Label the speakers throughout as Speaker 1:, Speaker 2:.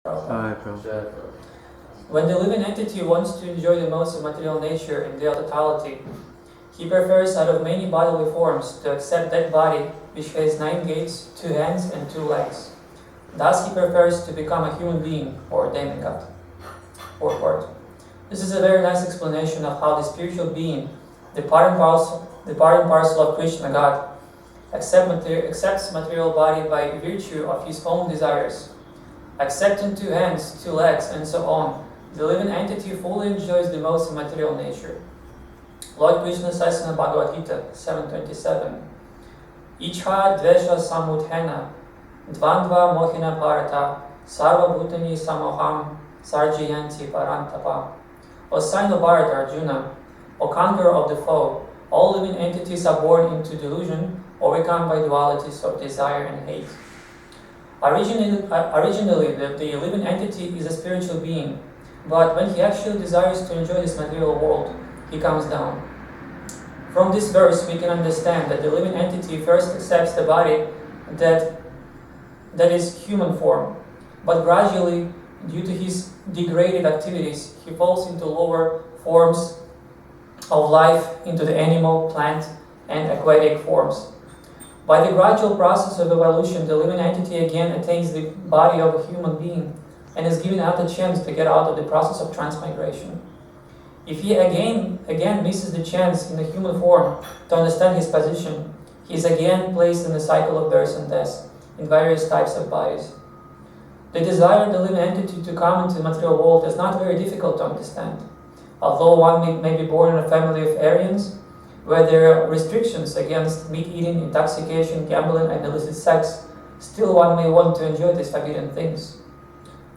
Speaker 1: When the living entity wants to enjoy the modes of material nature in their totality, he prefers out of many bodily forms to accept that body which has 9 gates, 2 hands, and 2 legs. Thus he prefers to become a human being or demigod. Forward. This is a very nice explanation of how the spiritual being, the part and parcel of Krishna God, accepts material body by virtue of his own desires. Accepting 2 hands, 2 legs, and so on, the living entity fully enjoys the modes of material nature. Lord Krishna says in the Bhagavad Gita 7.27, Ichha dvesha samudhena dvandva mohina bharata sarva bhutani samoham sarjayanti parantapa. O sign of Bharata, Arjuna, O conqueror of the foe, all living entities are born into delusion, overcome by dualities of desire and hate. Originally, the living entity is a spiritual being, but when he actually desires to enjoy this material world, he comes down. From this verse, we can understand that the living entity first accepts the body that is human form, but gradually, due to his degraded activities, he falls into lower forms of life, into the animal, plant, and aquatic forms. By the gradual process of evolution, the living entity again attains the body of a human being and is given out a chance to get out of the process of transmigration. If he again misses the chance in the human form to understand his position, he is again placed in the cycle of birth and death in various types of bodies. The desire of the living entity to come into the material world is not very difficult to understand. Although one may be born in a family of Aryans, where there are restrictions against meat eating, intoxication, gambling, and illicit sex, still one may want to enjoy these forbidden things.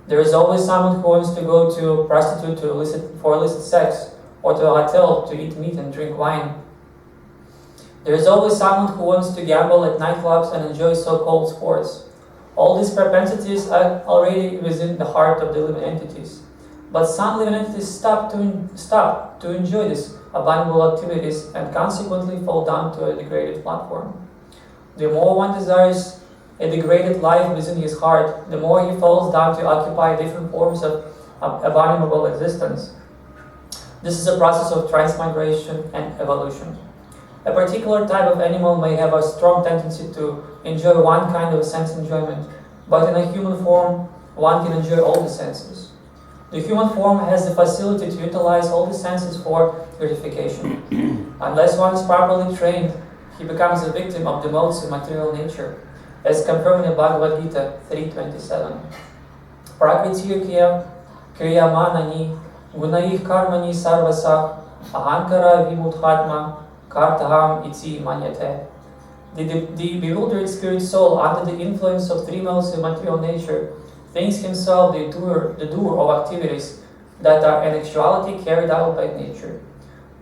Speaker 1: There is always someone who wants to go to a prostitute for illicit sex, or to a hotel to eat meat and drink wine. There is always someone who wants to gamble at nightclubs and enjoy so-called sports. All these propensities are already within the heart of the living entities. But some living entities stop to enjoy these abominable activities and consequently fall down to a degraded platform. The more one desires a degraded life within his heart, the more he falls down to occupy different forms of abominable existence. This is a process of transmigration and evolution. A particular type of animal may have a strong tendency to enjoy one kind of sense enjoyment, but in a human form, one can enjoy all the senses. The human form has the facility to utilize all the senses for gratification. Unless one is properly trained, he becomes a victim of the modes of material nature, as confirmed in Bhagavad Gita 3.27. Prakritirkya kriyamanani gunaih karmani sarvasah ahankara vimuthatma kartaham iti manyate. The bewildered spirit soul, under the influence of 3 modes of material nature, thinks himself the doer of activities that are in actuality carried out by nature.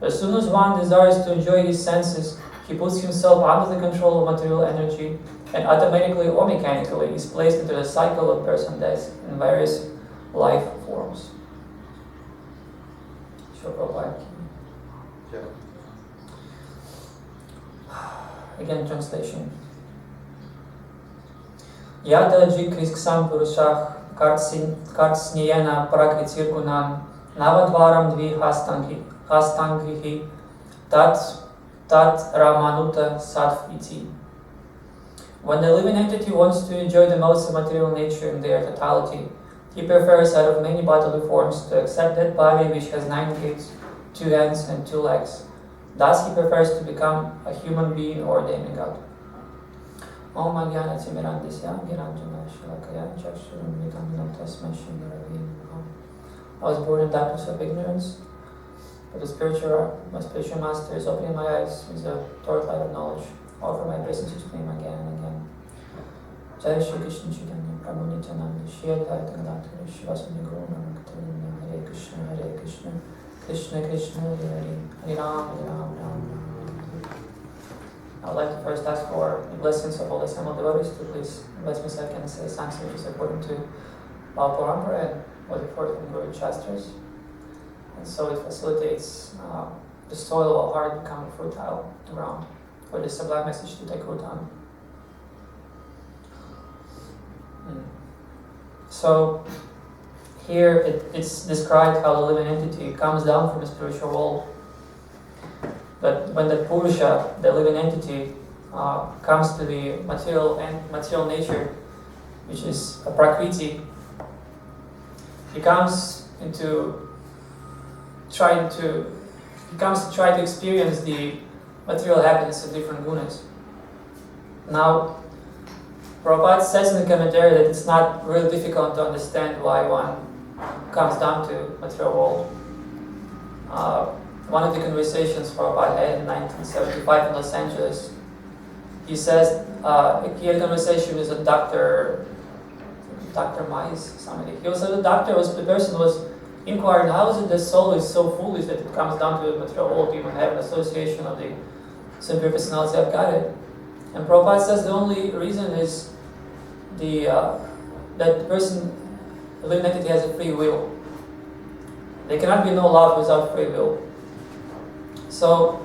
Speaker 1: As soon as one desires to enjoy his senses, he puts himself under the control of material energy and automatically or mechanically is placed into the cycle of birth and death in various life forms. Again, translation. Yada jikriksam purushah kartsniyena prakritirgunan navadvaram dvi hastangrihi tat ramanuta sattv iti. When the living entity wants to enjoy the modes of material nature in their totality, he prefers out of many bodily forms to accept that body which has 9 gates, 2 hands, and 2 legs. Thus he prefers to become a human being or demigod. Om Jnana Timirandisya Giranjana Shalakaya Chakshurumritam Tasmai Shindaravi. I was born in darkness of ignorance, but my spiritual master is opening my eyes with the torchlight of knowledge. Offer my obeisances to him again and again. Jai Shri Krishna Chaitanya Prabhu Nityananda Shri Advaita Gadadhara Shivasana Guru Nanak Hare Krishna Hare Krishna Krishna Krishna Hare Hare Hare Ram Hare Ram Ram Ram. I would like to first ask for the blessings of all the assembled devotees to please bless me so I can say Sanskrit according to Bhava Parampara and what is forth from Guru Shastras. And so it facilitates the soil of our heart becoming fertile ground for this sublime message to take root on. So here it's described how the living entity comes down from the spiritual world. But when the Purusha, the living entity, comes to the material nature, which is a Prakriti, he comes to try to experience the material happiness of different gunas. Now, Prabhupada says in the commentary that it's not really difficult to understand why one comes down to material world. One of the conversations Prabhupada had in 1975 in Los Angeles, he says he had a conversation with a Dr. Mais, somebody. He was the person was inquiring how is it the soul is so foolish that it comes down to the material world to even have an association of the Supreme Personality of Godhead. And Prabhupada says the only reason is that the person, the living entity, has a free will. There cannot be no love without free will. So,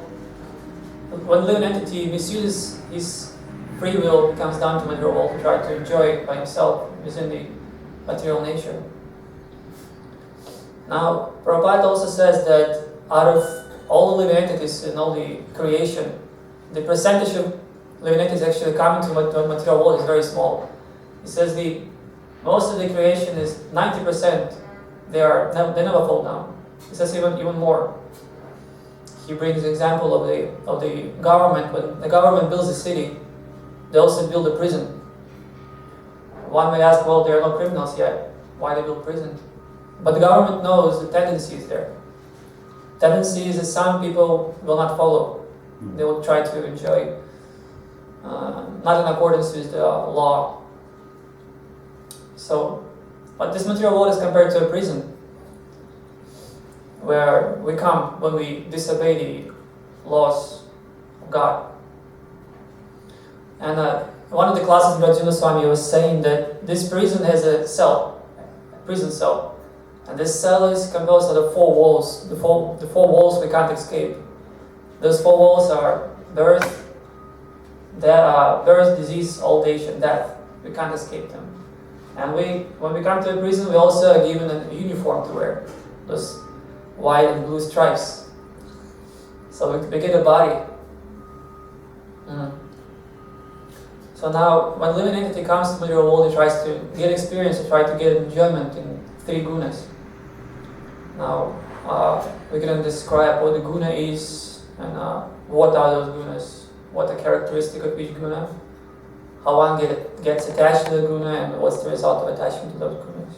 Speaker 1: when the living entity misuses his free will, he comes down to material world to try to enjoy it by himself within the material nature. Now, Prabhupada also says that out of all the living entities in all the creation, the percentage of living entities actually coming to the material world is very small. He says most of the creation is 90%. They never fall down. He says even more. He brings the example of the government. When the government builds a city, they also build a prison. One may ask, well, there are no criminals yet. Why they build prison? But the government knows the tendency is there. Tendency is that some people will not follow. They will try to enjoy, not in accordance with the law. So, but this material world is compared to a prison, where we come when we disobey the laws of God. And one of the classes, Rajuna Swami was saying that this prison has a prison cell. And this cell is composed of the four walls. The four walls we can't escape. Those four walls are birth, disease, old age, and death. We can't escape them. And when we come to a prison, we also are given a uniform to wear. Those white and blue stripes. So we get a body. So now, when living entity comes to the material world, it tries to get experience, it tries to get enjoyment in three gunas. Now, we can describe what the guna is, and what are those gunas, what the characteristic of each guna, how one gets attached to the guna, and what's the result of attachment to those gunas.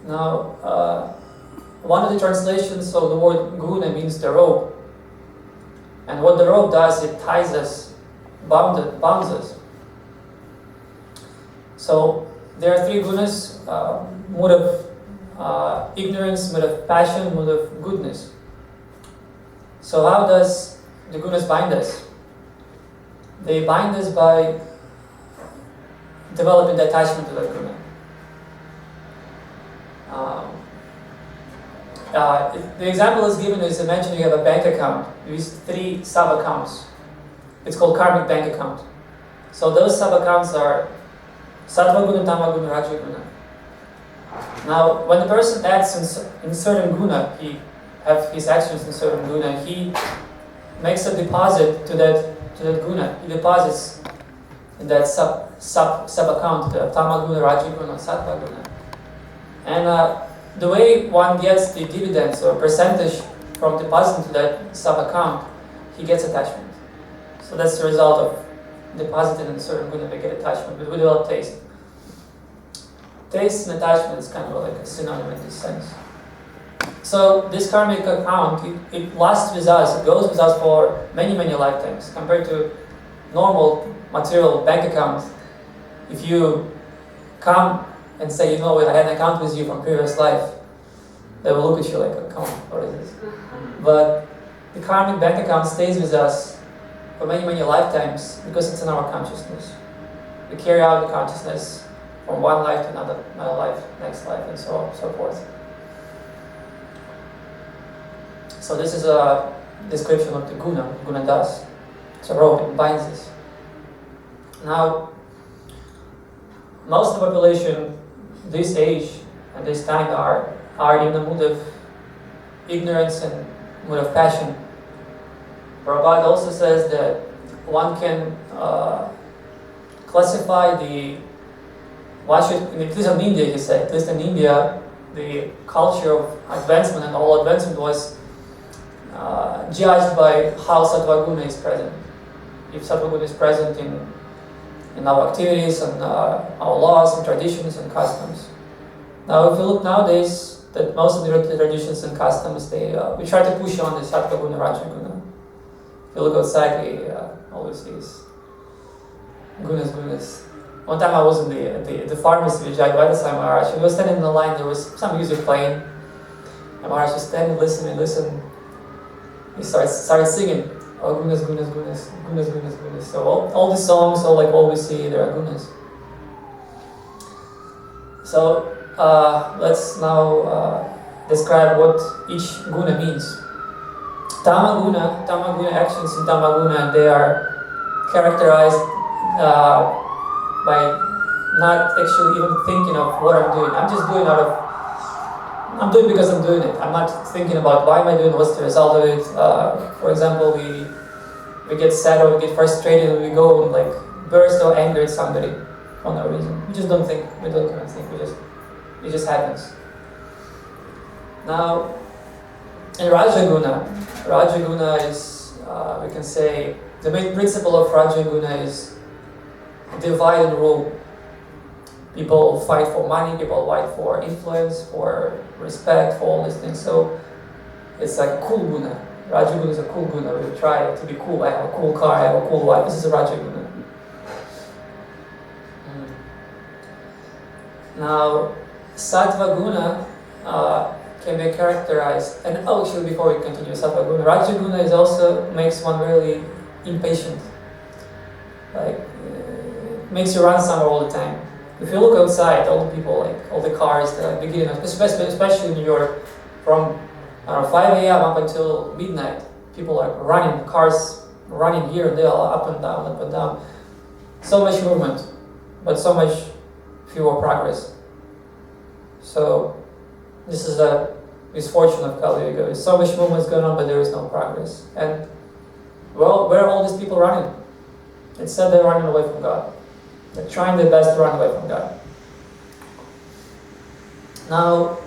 Speaker 1: Now, one of the translations of the word guna means the rope. And what the rope does, it ties us, bounds us. So there are three gunas, mood of ignorance, mood of passion, mood of goodness. So how does the gunas bind us? They bind us by developing the attachment to that guna. The example is given is, imagine you have a bank account with three sub-accounts. It's called karmic bank account. So those sub-accounts are sattva guna, tama guna, raja guna. Now, when the person acts in certain guna, he has his actions in certain guna, he makes a deposit to that guna. He deposits in that sub-account, the tama guna, raja guna, sattva guna. And the way one gets the dividends or percentage from depositing to that sub-account, he gets attachment. So that's the result of depositing in a certain guna, we get attachment, but we develop taste. Taste and attachment is kind of like a synonym in this sense. So this karmic account, it lasts with us, it goes with us for many, many lifetimes, compared to normal material bank account. If you come and say, you know, I had an account with you from previous life, they will look at you like, oh, come on, what is this? But the karmic bank account stays with us for many, many lifetimes because it's in our consciousness. We carry out the consciousness from one life to another life, next life, and so on and so forth. So this is a description of the guna. Guna does. It's a rope, it binds us. Now, most of the population this age at this time are in a mood of ignorance and mood of passion. Prabhupada also says that one can classify at least in India, he said, at least in India, the culture of advancement and all advancement was judged by how Sattva-guna is present. If Sattva-guna is present in our activities and our laws and traditions and customs. Now, if you look nowadays, that most of the traditions and customs, we try to push on the Sattva-guna, Rajaguna. If you look outside, we always see gunas. One time I was in the pharmacy with Jayadvaita Sai Maharaj. We were standing in the line, there was some music playing. And Maharaj was standing, listening. He started singing. Oh, gunas. So all the songs, all we see, there are gunas. So let's now describe what each guna means. Tamaguna actions in Tamaguna, they are characterized by not actually even thinking of what I'm doing. I'm just doing I'm doing because I'm doing it. I'm not thinking about why am I doing it, what's the result of it. For example, we get sad or we get frustrated and we go and burst or anger at somebody for no reason. We just don't think. We don't even think. It just happens. Now, in Rajaguna is, we can say, the main principle of Rajaguna is divide and rule. People fight for money, people fight for influence, for respect, for all these things. So it's like a cool guna. Rajaguna is a cool guna. We try to be cool. I have a cool car, I have a cool wife. This is a Rajaguna. Now, Sattva guna can be characterized, and actually before we continue, Sattva guna, Rajaguna is also makes one really impatient. Makes you run somewhere all the time. If you look outside, all the people, all the cars, the beginning, especially in New York, from 5 a.m. up until midnight, people are running, cars running here and there, up and down. So much movement, but so much fewer progress. So this is the misfortune of Kali Yuga. There's so much movement going on, but there is no progress. And well, where are all these people running? It said they're running away from God. They're trying their best to run away from God. Now,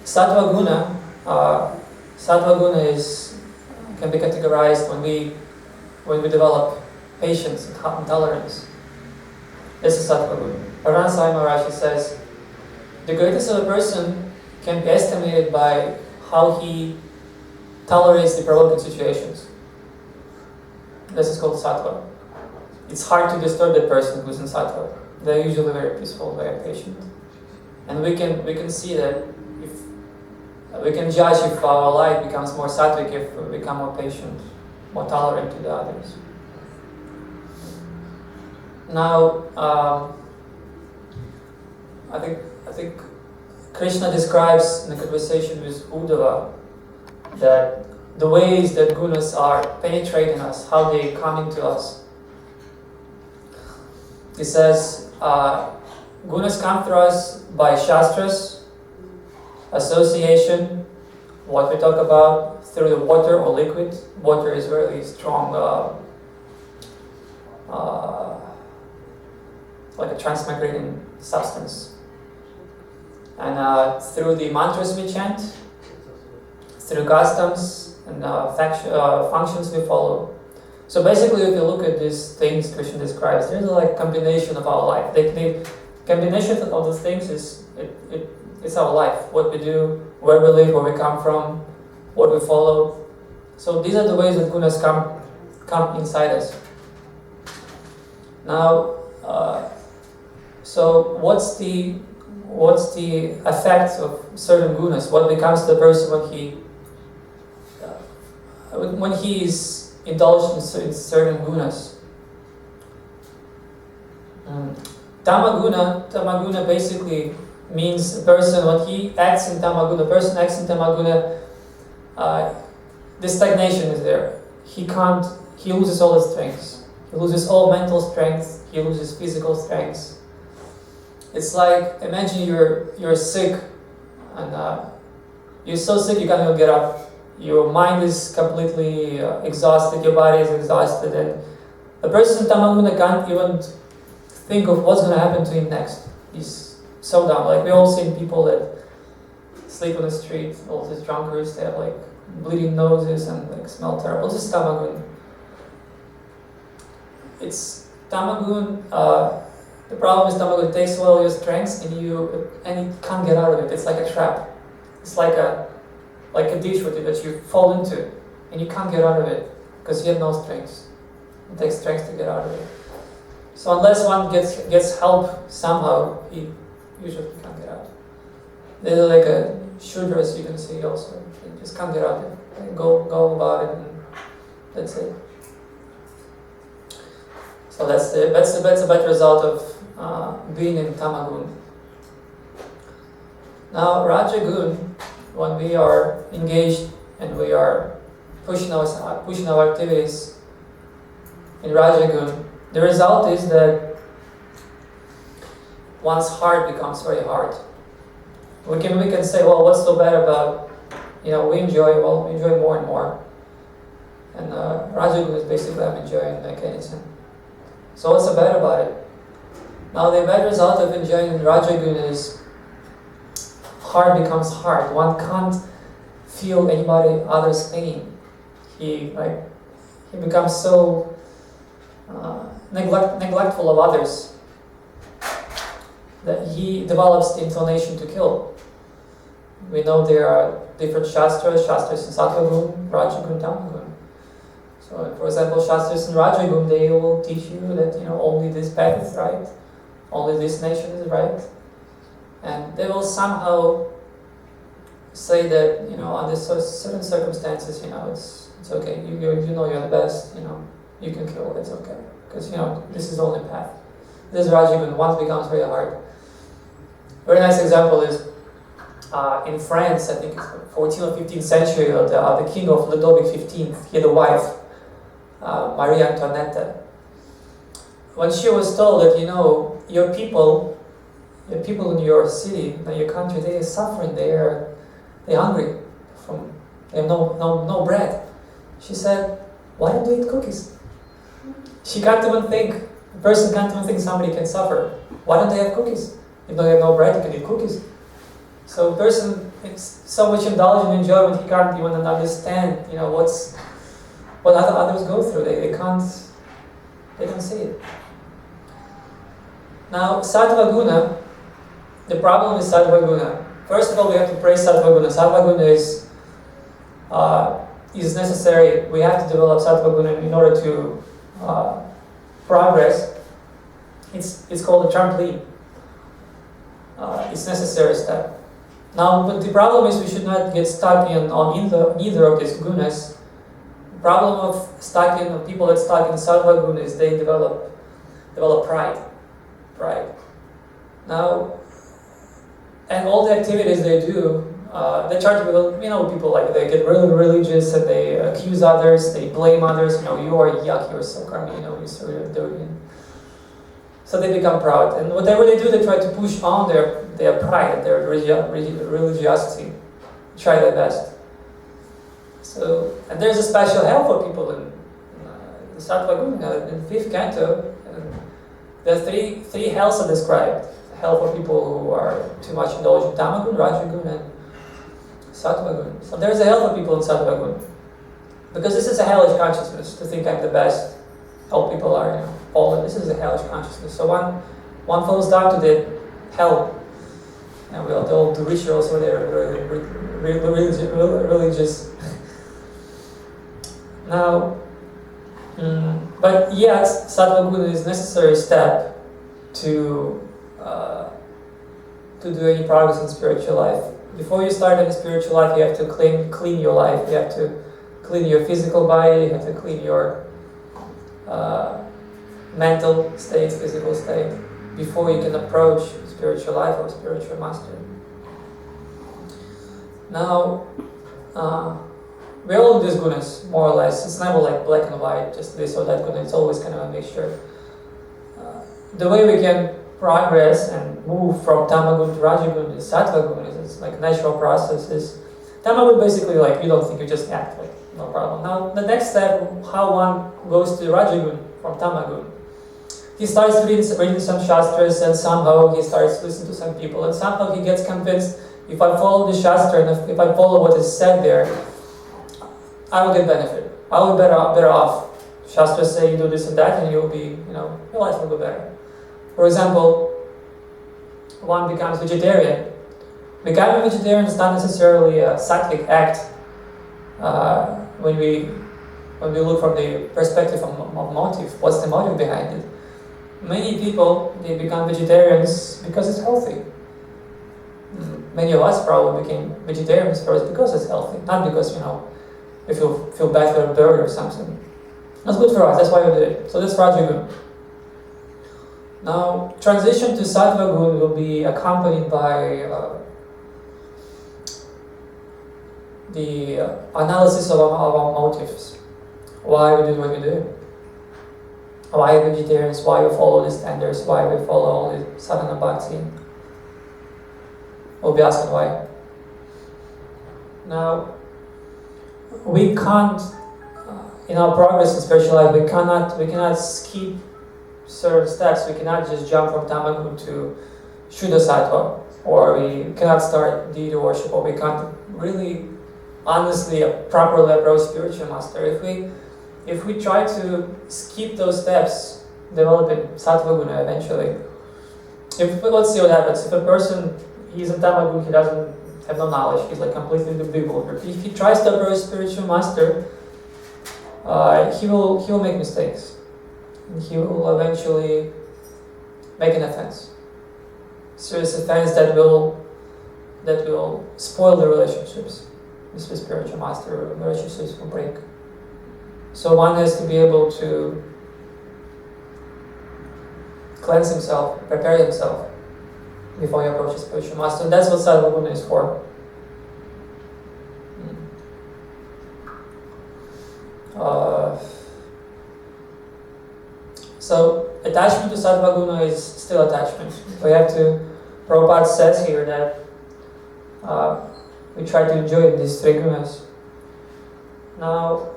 Speaker 1: Sattva guna can be categorized when we develop patience and tolerance. This is Sattva guna. Bhagavan Sai Maharaj says, the greatness of a person can be estimated by how he tolerates the provoking situations. This is called Sattva. It's hard to disturb that person who's in Sattva. They're usually very peaceful, very patient. And we can see that if we can judge if our life becomes more sattvic, if we become more patient, more tolerant to the others. Now, I think Krishna describes in the conversation with Uddhava that the ways that gunas are penetrating us, how they come into us. He says, gunas come through us by shastras, association, what we talk about, through the water or liquid. Water is very strong, like a transmigrating substance. And through the mantras we chant, through customs and functions we follow. So basically, if you look at these things Krishna describes, there's a combination of our life. The combination of those things it's our life. What we do, where we live, where we come from, what we follow. So these are the ways that gunas come inside us. Now, so what's the effect of certain gunas? What becomes the person when he is indulged in certain gunas? Tamaguna basically means a person when he acts in tamaguna. Person acts in tamaguna. The stagnation is there. He loses all his strengths. He loses all mental strength. He loses physical strength. It's like, imagine you're sick, and you're so sick you can't even get up. Your mind is completely exhausted, your body is exhausted, and the person in Tamaguna can't even think of what's going to happen to him next. He's so down. Like, we all seen people that sleep on the street, all these drunkards, they have like bleeding noses and like smell terrible. This is Tamagun. It's Tamagun. The problem is Tamagun takes all your strengths and you can't get out of it. It's like a trap. It's like a ditch with it that you fall into and you can't get out of it because you have no strengths. It takes strength to get out of it. So unless one gets help somehow, he usually can't get out. They're like a shudras, you can see also. They just can't get out of it. They go about it and that's it. So that's a bad result of being in Tamagun. Now Rajagun, when we are engaged and we are pushing our activities in Rajagun, the result is that one's heart becomes very hard. We can say, well, what's so bad about, we enjoy more and more. And Rajagun is basically I'm enjoying mechanism. So what's so bad about it? Now the bad result of enjoying Rajagun is heart becomes hard. One can't feel anybody other's pain. He becomes so neglectful of others that he develops the inclination to kill. We know there are different shastras in Sattvagun, Rajagun, Tamagun. So, for example, shastras in Rajagun, they will teach you that only this path is right, only this nation is right, and they will somehow say that under certain circumstances, it's okay. You know you're the best. You can kill. It's okay because this is the only path. This Rajagun once becomes very hard. Very nice example is in France. I think it's 14th or 15th century. The king of Ludovic XV, he had a wife, Marie Antoinette. When she was told that your people in your city, in your country, they are suffering. They're hungry. They have no bread. She said, "Why don't they eat cookies?" She can't even think. A person can't even think somebody can suffer. Why don't they have cookies? If they have no bread, you can eat cookies. So a person is so much indulged in enjoyment, he can't even understand, what others go through. They don't see it. Now, Sattva-guna, the problem with Sattva-guna, first of all, we have to praise Sattva-guna. Sattva-guna is necessary. We have to develop Sattva-guna in order to progress. It's called a trampoline. It's a necessary step. Now, but the problem is we should not get stuck on neither of these gunas. The problem of people that stuck in Sattva guna is they develop pride. Now, and all the activities they do, they try to be, people like they get really religious and they accuse others, they blame others. You are yuck, you're so crummy, you're so dirty. So they become proud, and whatever they do, they try to push on their pride, their religiosity, try their best. So, and there's a special hell for people in the Sattva Guna, in the 5th canto. There are three hells are described. Hell for people who are too much indulged in Tamagun, Rajagun, and Sattva Guna. So there's a hell for people in Sattva Guna, because this is a hellish consciousness to think I'm the best. All people are, fallen. This is a hellish consciousness. So one falls down to the hell, and they'll do rituals where they're religious. Now, but yet, Sattva Guna is a necessary step to do any progress in spiritual life. Before you start in spiritual life, you have to clean your life. You have to clean your physical body. You have to clean your mental state, physical state, before you can approach spiritual life or spiritual mastery. Now, we all do these gunas, more or less. It's never like black and white, just this or that guna. It's always kind of a mixture. The way we can progress and move from Tamagun to Rajagun to Sattvagun is like natural processes. Tamagun basically like you don't think, you just act, like no problem. Now the next step, how one goes to Rajagun from Tamagun. He starts reading some shastras, and somehow he starts listening to some people, and somehow he gets convinced, if I follow the shastra and if I follow what is said there, I will get benefit. I will be better off. Shastras say you do this and that, and you'll be, your life will be better. For example, one becomes vegetarian. Becoming a vegetarian is not necessarily a sattvic act when we look from the perspective of motive. What's the motive behind it? Many people, they become vegetarians because it's healthy. Many of us probably became vegetarians first because it's healthy, not because, if you feel bad for a bird or something. That's good for us, that's why we did it. So that's Rajagun. Now, transition to Sattvagun will be accompanied by the analysis of our motives. Why we did what we did. Why vegetarians, why we follow the standards, why we follow all the sadhana bhakti. We'll be asking why. Now, we can't, in our progress in spiritual life, we cannot skip certain steps. We cannot just jump from Tamagun to Shuddha Sattva, or we cannot start deity worship, or we can't really honestly properly approach spiritual master. If we try to skip those steps, developing Sattva Guna eventually, let's see what happens. If a person, he's in Tamagun, he doesn't have no knowledge, he's like completely bewildered. If he tries to approach spiritual master, he will make mistakes. He will eventually make an offense. Serious offense that will spoil the relationships with the spiritual master. Relationships will break. So one has to be able to cleanse himself, prepare himself before he approaches spiritual master. And that's what Sattva Guna is for. So attachment to Sattva Guna is still attachment. Prabhupada says here that we try to enjoy these three gunas. Now,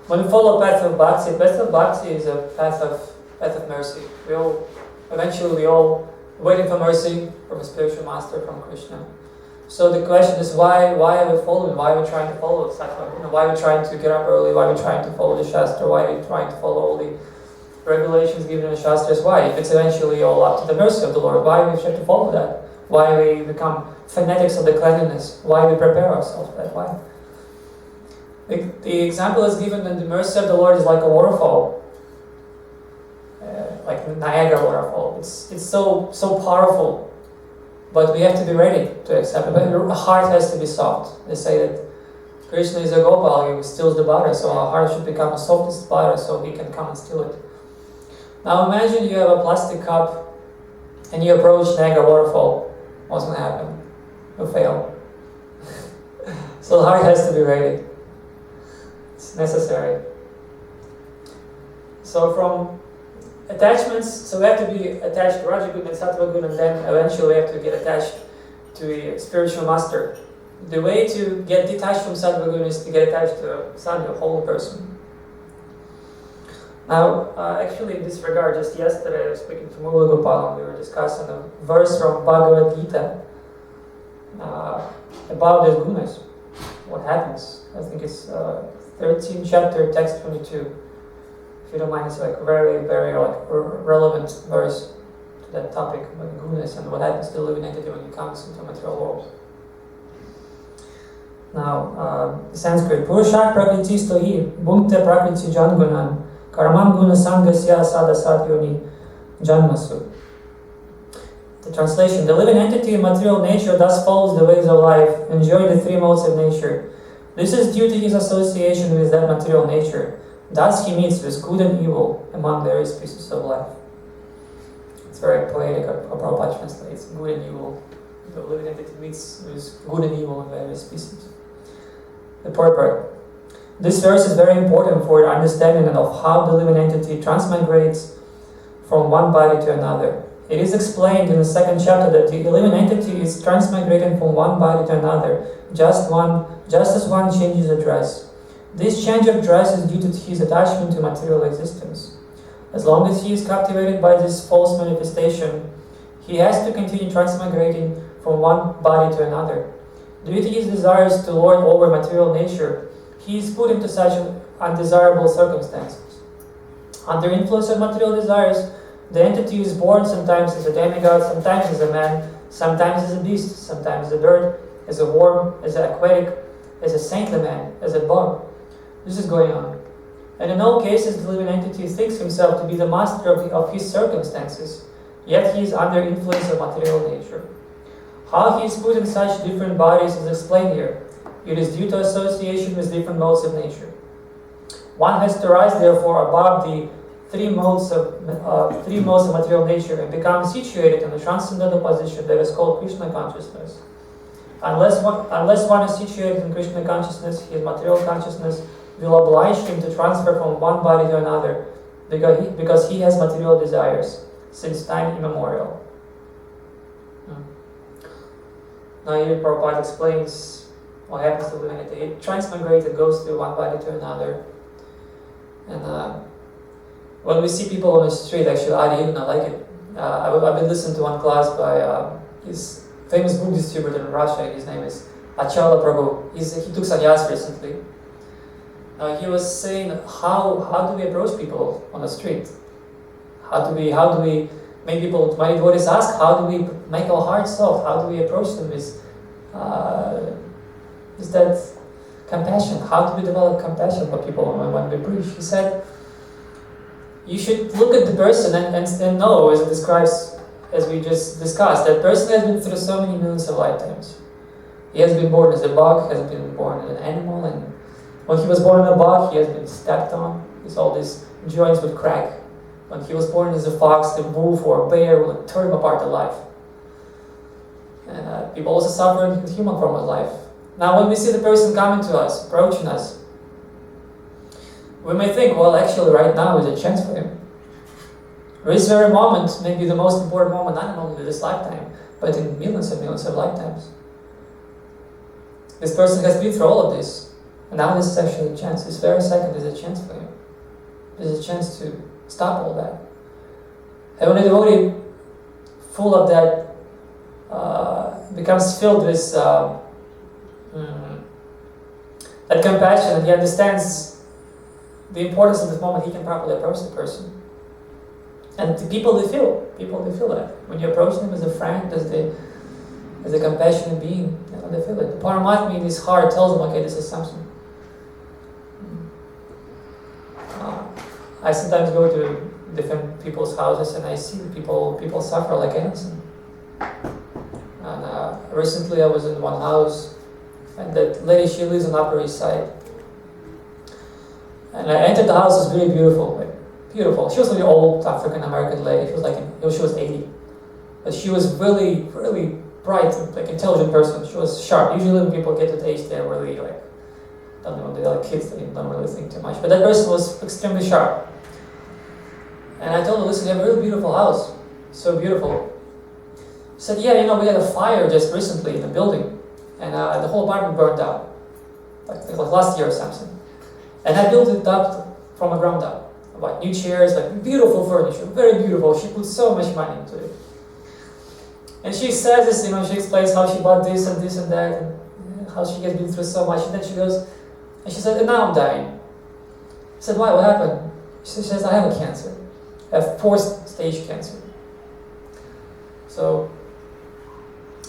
Speaker 1: when we follow path of bhakti is a path of mercy. We all waiting for mercy from a spiritual master, from Krishna. So the question is, why are we following? Why are we trying to follow Sattva Guna? Why are we trying to get up early? Why are we trying to follow the Shastra? Why are we trying to follow all the regulations given in the Shastras? Why? If it's eventually all up to the mercy of the Lord, why we have to follow that? Why we become fanatics of the cleanliness? Why we prepare ourselves for that? Why? The example is given that the mercy of the Lord is like a waterfall, like Niagara waterfall. It's so powerful, but we have to be ready to accept it. But our heart has to be soft. They say that Krishna is a Gopal, he steals the butter, so our heart should become a softest butter so he can come and steal it. Now imagine you have a plastic cup and you approach Niagara waterfall. What's going to happen? You'll fail. So the heart has to be ready. It's necessary. So from attachments, so we have to be attached to Rajaguna and Sattva Guna, and then eventually we have to get attached to a spiritual master. The way to get detached from Sattva Guna is to get attached to a sadhu, a holy person. Now, actually in this regard, just yesterday I was speaking to Mula Gopal and we were discussing a verse from Bhagavad Gita about the gunas. What happens? I think it's 13th chapter, text 22. If you don't mind, it's like very, very relevant verse to that topic about gunas and what happens to the living entity when it comes into a material world. Now, Sanskrit. Purushak prakriti stohi bhunkte prakriti jangunan karmam guna sangasya sadasat yoni janmasu. The translation: the living entity in material nature thus follows the ways of life, enjoying the three modes of nature. This is due to his association with that material nature. Thus he meets with good and evil among various pieces of life. It's very poetic, Prabhupada translates good and evil. The living entity meets with good and evil in various species. The purport. This verse is very important for understanding of how the living entity transmigrates from one body to another. It is explained in the second chapter that the living entity is transmigrating from one body to another, just as one changes a dress. This change of dress is due to his attachment to material existence. As long as he is captivated by this false manifestation, he has to continue transmigrating from one body to another. Due to his desires to lord over material nature, he is put into such undesirable circumstances. Under influence of material desires, the entity is born sometimes as a demigod, sometimes as a man, sometimes as a beast, sometimes as a bird, as a worm, as an aquatic, as a saintly man, as a bug. This is going on. And in all cases, the living entity thinks himself to be the master of his circumstances, yet he is under influence of material nature. How he is put in such different bodies is explained here. It is due to association with different modes of nature. One has to rise, therefore, above the three modes of material nature and become situated in a transcendental position that is called Krishna consciousness. Unless one is situated in Krishna consciousness, his material consciousness will oblige him to transfer from one body to another because he has material desires since time immemorial. Now here Prabhupada explains what happens to living entity. It transmigrates, it goes through one body to another. And when we see people on the street, actually Adi Yugna, I like it. I've been listening to one class by his famous book distributor in Russia. His name is Achala Prabhu. He took sannyas recently. He was saying how do we approach people on the street? How do we make people? My devotees ask, how do we make our hearts soft? How do we approach them with that compassion? How do we develop compassion for people when we preach? He said, you should look at the person and know, as it describes, as we just discussed, that person has been through so many millions of lifetimes. He has been born as a bug, has been born as an animal, and when he was born as a bug, he has been stepped on. All these joints would crack. When he was born as a fox, the wolf or a bear would tear him apart alive. And people also suffer in the human form of life. Now, when we see the person coming to us, approaching us, we may think, well, actually, right now is a chance for him. This very moment may be the most important moment, not only in this lifetime, but in millions and millions of lifetimes. This person has been through all of this, and now this is actually a chance. This very second is a chance for him. There's a chance to stop all that. And when a devotee full of that becomes filled with that compassion, and he understands the importance of this moment, he can properly approach the person. And the people they feel that. When you approach them as a friend, as a compassionate being, they feel it. The Paramatma in his heart tells them, okay, this is something. I sometimes go to different people's houses and I see people suffer like anything. And recently I was in one house, and that lady, she lives on the Upper East Side. And I entered the house, it was really beautiful, beautiful. She was a really old African American lady. She was 80, but she was really, really bright, intelligent person. She was sharp. Usually when people get to the age, they're really they're like kids. They don't really think too much. But that person was extremely sharp. And I told her, listen, you have a really beautiful house, so beautiful. She said, yeah, we had a fire just recently in the building, and the whole apartment burned down, like last year or something. And I built it up from the ground up. About new chairs, beautiful furniture, very beautiful. She put so much money into it. And she says this, she explains how she bought this and this and that, and how she has been through so much. And then she goes, and she said, and now I'm dying. I said, why? What happened? She says, I have a cancer. I have 4th stage cancer.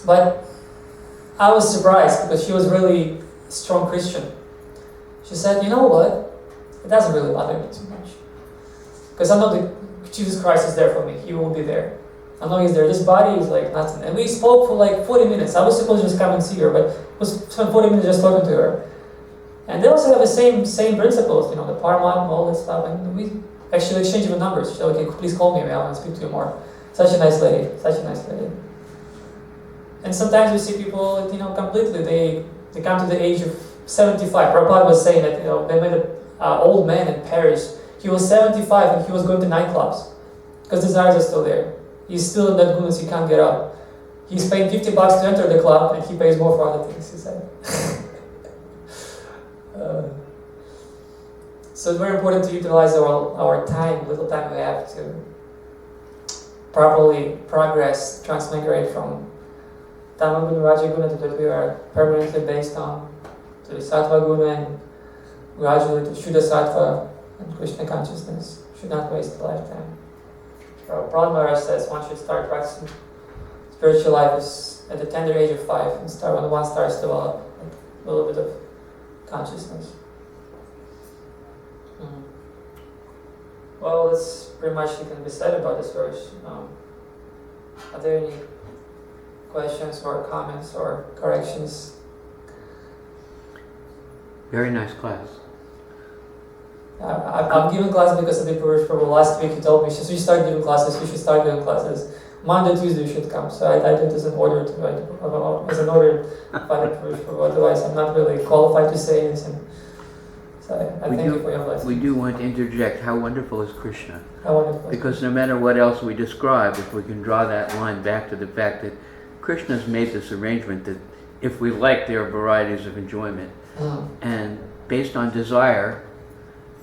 Speaker 1: But I was surprised because she was really a strong Christian. She said, you know what? It doesn't really bother me too much. Because I know that Jesus Christ is there for me. He will be there. I know He's there. This body is like nothing. And we spoke for 40 minutes. I was supposed to just come and see her, but spent 40 minutes just talking to her. And they also have the same principles, the Paramatma, all that stuff. And we actually exchanged the numbers. She said, okay, please call me. I want to speak to you more. Such a nice lady. And sometimes we see people, completely, they come to the age of 75. Prabhupada was saying that they met an old man in Paris. He was 75 and he was going to nightclubs because desires are still there. He's still in that gunas, he can't get up. He's paying $50 to enter the club and he pays more for other things, he said. So it's very important to utilize our time, little time we have, to properly progress, transmigrate from Tamaguna, Rajaguna that we are permanently based on, to Sattva Guna, and gradually to Shuddha Sattva and Krishna consciousness. Should not waste a lifetime. Prahlad Maharaj says one should start practicing spiritual life is at the tender age of 5 and start when one starts to develop a little bit of consciousness. Well, that's pretty much what can be said about this verse. Are there any questions or comments or corrections?
Speaker 2: Very nice class.
Speaker 1: I'm giving classes because of the Purush Prabhu. Last week he told me, you should start giving classes, you should start giving classes. Monday, Tuesday you should come. So I did this in order to as an order by the Purush Prabhu. Otherwise I'm not really qualified to say this. So I thank you for your blessing.
Speaker 2: We do want to interject, how wonderful is Krishna?
Speaker 1: How wonderful.
Speaker 2: Because no matter what else we describe, if we can draw that line back to the fact that Krishna's made this arrangement that if we like, there are varieties of enjoyment. And based on desire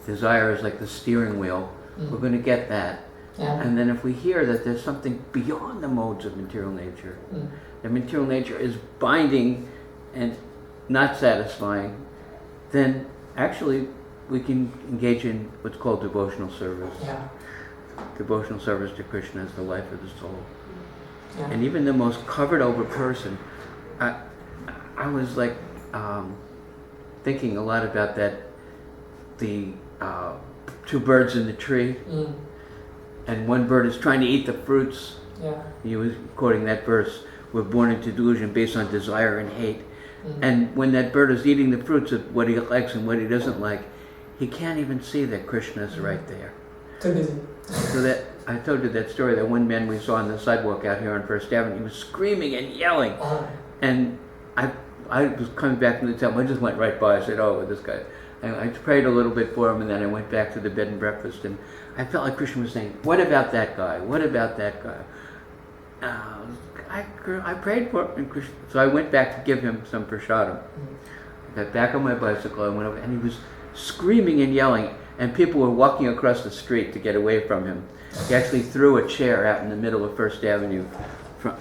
Speaker 2: is like the steering wheel, we're going to get that.
Speaker 1: Yeah.
Speaker 2: And then if we hear that there's something beyond the modes of material nature, that material nature is binding and not satisfying, then actually we can engage in what's called devotional service.
Speaker 1: Yeah.
Speaker 2: Devotional service to Krishna is the life of the soul.
Speaker 1: Yeah.
Speaker 2: And even the most covered over person, I was like thinking a lot about that, the two birds in the tree, and one bird is trying to eat the fruits.
Speaker 1: Yeah.
Speaker 2: He was quoting that verse, we're born into delusion based on desire and hate. And when that bird is eating the fruits of what he likes and what he doesn't like, he can't even see that Krishna is right there.
Speaker 1: Too busy.
Speaker 2: So that, I told you that story, that one man we saw on the sidewalk out here on First Avenue, he was screaming and yelling. And I was coming back from the temple, I just went right by, I said, oh, this guy. I prayed a little bit for him, and then I went back to the bed and breakfast, and I felt like Krishna was saying, what about that guy? What about that guy? I prayed for him, and Krishna, so I went back to give him some prasadam. I got back on my bicycle, I went over, and he was screaming and yelling, and people were walking across the street to get away from him. He actually threw a chair out in the middle of First Avenue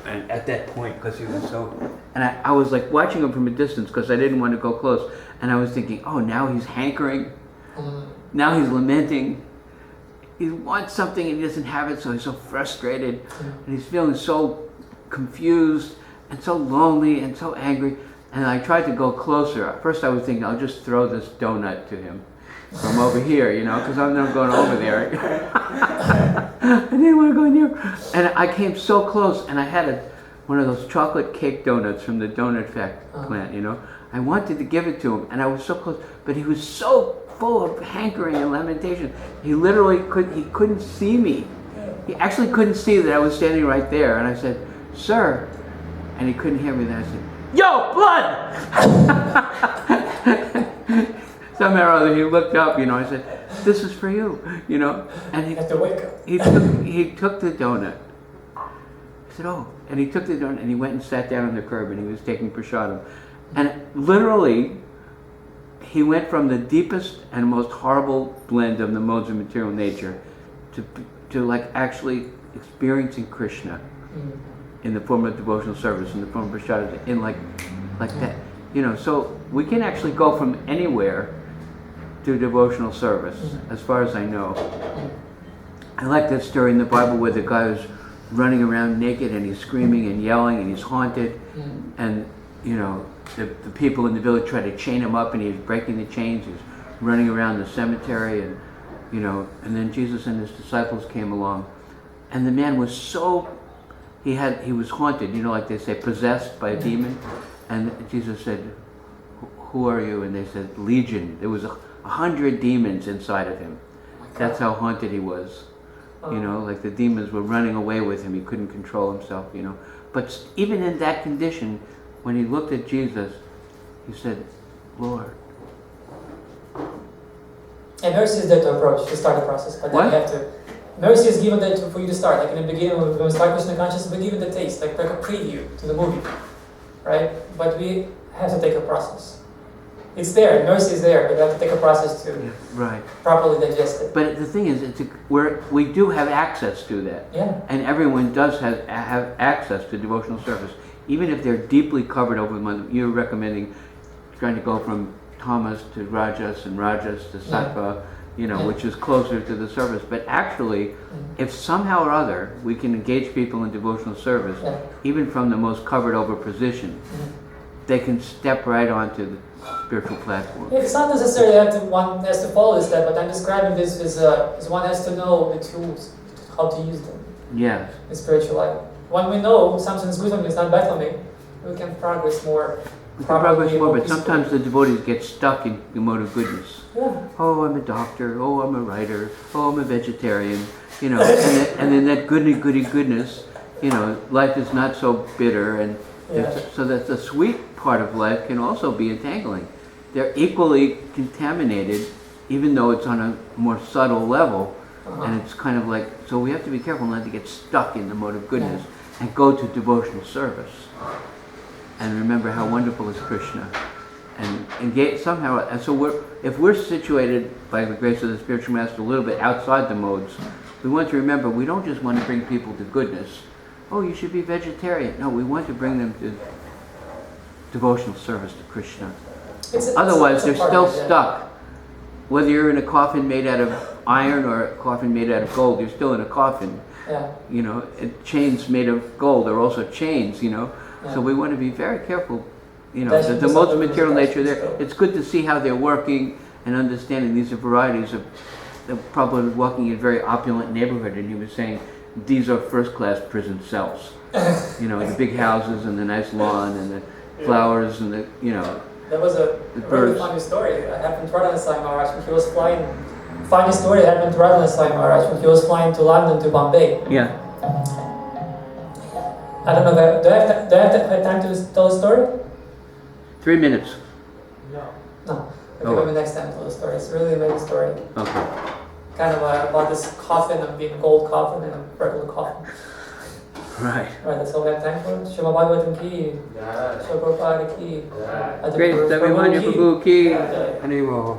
Speaker 2: at that point, because he was so, and I was like watching him from a distance because I didn't want to go close, and I was thinking, oh, now he's hankering, now he's lamenting, he wants something and he doesn't have it, so he's so frustrated, and he's feeling so confused and so lonely and so angry. And I tried to go closer. At first I was thinking, I'll just throw this donut to him from over here, you know, because I'm not going over there. I didn't want to go near. And I came so close, and I had one of those chocolate cake donuts from the donut plant, you know. I wanted to give it to him, and I was so close, but he was so full of hankering and lamentation. He literally couldn't see me. He actually couldn't see that I was standing right there. And I said, sir, and he couldn't hear me. Then I said, yo, blood! Somehow or other he looked up, you know. I said, this is for you, you know. And he
Speaker 1: have to wake up.
Speaker 2: He took the donut. I said, oh, and he took the donut and he went and sat down on the curb, and he was taking prasadam. And literally, he went from the deepest and most horrible blend of the modes of material nature to like actually experiencing Krishna in the form of devotional service, in the form of prasadam, in like that, you know. So we can actually go from anywhere to devotional service, as far as I know. I like that story in the Bible where the guy is running around naked and he's screaming and yelling and he's haunted, and you know, the people in the village try to chain him up and he's breaking the chains, he's running around the cemetery, and you know, and then Jesus and his disciples came along, and the man was so, he was haunted, you know, like they say, possessed by a demon, and Jesus said, who are you? And they said, Legion. There was 100 demons inside of him. That's how haunted he was. You know, like the demons were running away with him. He couldn't control himself, you know. But even in that condition, when he looked at Jesus, he said, Lord.
Speaker 1: And mercy is there to approach, to start the process, but then
Speaker 2: What?
Speaker 1: you have to. Mercy is given there for you to start. Like in the beginning, when we start Krishna consciousness, we give it the taste, like a preview to the movie, right? But we have to take a process. It's there, mercy is there, but we have to take a process to
Speaker 2: Yeah, right.
Speaker 1: properly digest it.
Speaker 2: But the thing is, we do have access to that.
Speaker 1: Yeah,
Speaker 2: And everyone does have access to devotional service. Even if they're deeply covered over the month, you're recommending trying to go from Tamas to Rajas and Rajas to Sattva, which is closer to the service. But actually, if somehow or other we can engage people in devotional service,
Speaker 1: yeah.
Speaker 2: even from the most covered over position, they can step right onto the spiritual platform.
Speaker 1: It's not necessarily one has to follow this step, but I'm describing this as one has to know the tools, how to use them
Speaker 2: Yes.
Speaker 1: in spiritual life. When we know something's good for me, it's not bad for me, we can progress more.
Speaker 2: We can progress more, but
Speaker 1: peacefully.
Speaker 2: sometimes the devotees get stuck in the mode of goodness.
Speaker 1: Yeah.
Speaker 2: Oh, I'm a doctor. Oh, I'm a writer. Oh, I'm a vegetarian. And then that goodness. Life is not so bitter, and so that the sweet part of life can also be entangling. They're equally contaminated, even though it's on a more subtle level, and it's kind of like, so we have to be careful not to get stuck in the mode of goodness and go to devotional service. And remember how wonderful is Krishna, and engage somehow. And so if we're situated by the grace of the spiritual master a little bit outside the modes, we want to remember we don't just want to bring people to goodness. Oh, you should be vegetarian. No, we want to bring them to devotional service to Krishna. Otherwise, they're still stuck. Whether you're in a coffin made out of iron or a coffin made out of gold, you're still in a coffin.
Speaker 1: Yeah.
Speaker 2: Chains made of gold are also chains.
Speaker 1: Yeah.
Speaker 2: So we want to be very careful,
Speaker 1: That's
Speaker 2: the
Speaker 1: just
Speaker 2: modes of
Speaker 1: something
Speaker 2: material
Speaker 1: that's
Speaker 2: nature there.
Speaker 1: still-
Speaker 2: It's good to see how they're working and understanding these are varieties of, probably walking in a very opulent neighborhood, and he was saying, these are first-class prison cells. The big houses and the nice lawn and the flowers and the,
Speaker 1: That was a
Speaker 2: The
Speaker 1: really
Speaker 2: birds.
Speaker 1: funny story. It happened to Radhanath Sai Maharaj when he was flying. Funny story happened to Radhanath Sai Maharaj when he was flying to London to Bombay.
Speaker 2: yeah.
Speaker 1: I don't know, do I have time to tell the story?
Speaker 2: 3 minutes.
Speaker 1: No. Okay,
Speaker 2: Oh.
Speaker 1: maybe next time I'll tell the story. It's a really amazing story.
Speaker 2: Okay.
Speaker 1: Kind of about this coffin of being a gold coffin and a regular coffin.
Speaker 2: Right.
Speaker 1: Right, that's all we have time for. Shema Bhagavatam ki, Shema Prabhupada ki, Aditya
Speaker 2: Great.
Speaker 1: Prabhu
Speaker 2: Everyone,
Speaker 1: ki.
Speaker 2: Prabhu ki.
Speaker 1: Yeah.
Speaker 2: Hare Rama.